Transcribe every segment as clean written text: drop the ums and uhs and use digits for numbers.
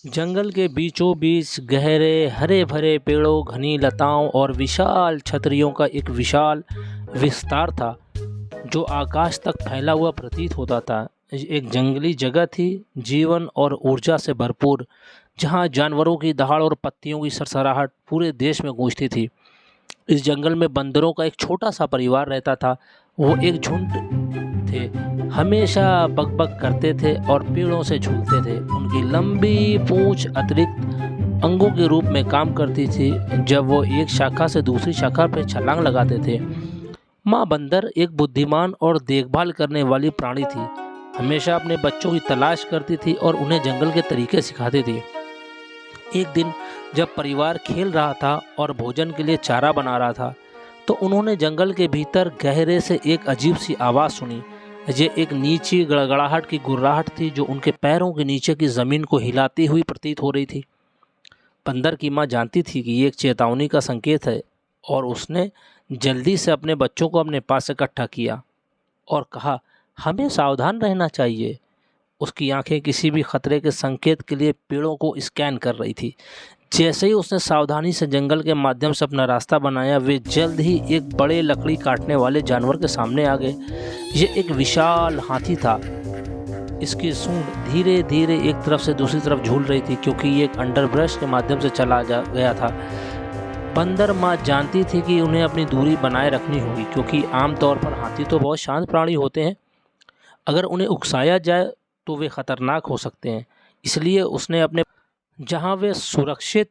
जंगल के बीचों बीच गहरे हरे भरे पेड़ों, घनी लताओं और विशाल छतरियों का एक विशाल विस्तार था जो आकाश तक फैला हुआ प्रतीत होता था। एक जंगली जगह थी, जीवन और ऊर्जा से भरपूर, जहां जानवरों की दहाड़ और पत्तियों की सरसराहट पूरे देश में गूंजती थी। इस जंगल में बंदरों का एक छोटा सा परिवार रहता था। वो एक झुंड थे, हमेशा बकबक करते थे और पेड़ों से झूलते थे। उनकी लंबी पूंछ अतिरिक्त अंगों के रूप में काम करती थी जब वो एक शाखा से दूसरी शाखा पर छलांग लगाते थे। माँ बंदर एक बुद्धिमान और देखभाल करने वाली प्राणी थी, हमेशा अपने बच्चों की तलाश करती थी और उन्हें जंगल के तरीके सिखाती थी। एक दिन जब परिवार खेल रहा था और भोजन के लिए चारा बना रहा था, तो उन्होंने जंगल के भीतर गहरे से एक अजीब सी आवाज़ सुनी। ये एक नीची गड़गड़ाहट की गुर्राहट थी जो उनके पैरों के नीचे की ज़मीन को हिलाती हुई प्रतीत हो रही थी। बंदर की माँ जानती थी कि ये एक चेतावनी का संकेत है और उसने जल्दी से अपने बच्चों को अपने पास इकट्ठा किया और कहा, हमें सावधान रहना चाहिए। उसकी आंखें किसी भी खतरे के संकेत के लिए पेड़ों को स्कैन कर रही थी। जैसे ही उसने सावधानी से जंगल के माध्यम से अपना रास्ता बनाया, वे जल्द ही एक बड़े लकड़ी काटने वाले जानवर के सामने आ गए। ये एक विशाल हाथी था। इसकी सूंड धीरे धीरे एक तरफ से दूसरी तरफ झूल रही थी क्योंकि ये एक अंडरब्रश के माध्यम से चला गया था। बंदर माँ जानती थी कि उन्हें अपनी दूरी बनाए रखनी होगी क्योंकि आमतौर पर हाथी तो बहुत शांत प्राणी होते हैं। अगर उन्हें उकसाया जाए तो वे खतरनाक हो सकते हैं। इसलिए उसने अपने जहां वे सुरक्षित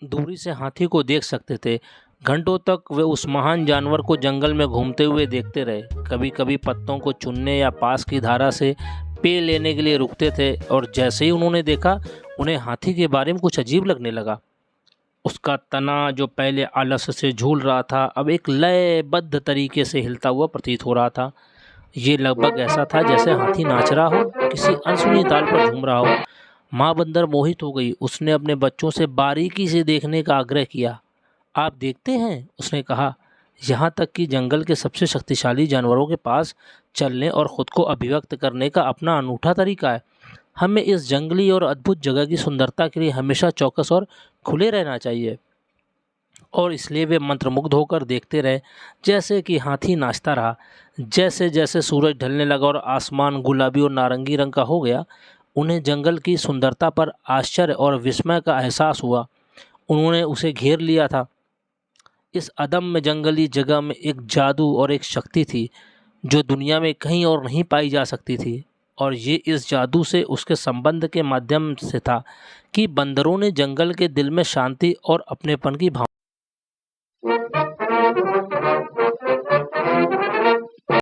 दूरी से हाथी को देख सकते थे, घंटों तक वे उस महान जानवर को जंगल में घूमते हुए देखते रहे। कभी कभी पत्तों को चुनने या पास की धारा से पेय लेने के लिए रुकते थे और जैसे ही उन्होंने देखा, उन्हें हाथी के बारे में कुछ अजीब लगने लगा। उसका तना जो पहले आलस्य से झूल रहा था, अब एक लयबद्ध तरीके से हिलता हुआ प्रतीत हो रहा था। ये लगभग ऐसा था जैसे हाथी नाच रहा हो, किसी अनसुनी ताल पर झूम रहा हो। माँ बंदर मोहित हो गई। उसने अपने बच्चों से बारीकी से देखने का आग्रह किया। आप देखते हैं, उसने कहा, यहाँ तक कि जंगल के सबसे शक्तिशाली जानवरों के पास चलने और ख़ुद को अभिव्यक्त करने का अपना अनूठा तरीका है। हमें इस जंगली और अद्भुत जगह की सुंदरता के लिए हमेशा चौकस और खुले रहना चाहिए। और इसलिए वे मंत्रमुग्ध होकर देखते रहे, जैसे कि हाथी नाचता रहा। जैसे जैसे सूरज ढलने लगा और आसमान गुलाबी और नारंगी रंग का हो गया, उन्हें जंगल की सुंदरता पर आश्चर्य और विस्मय का एहसास हुआ। उन्होंने उसे घेर लिया था। इस अदम्य जंगली जगह में एक जादू और एक शक्ति थी जो दुनिया में कहीं और नहीं पाई जा सकती थी। और ये इस जादू से उसके संबंध के माध्यम से था कि बंदरों ने जंगल के दिल में शांति और अपनेपन की भावना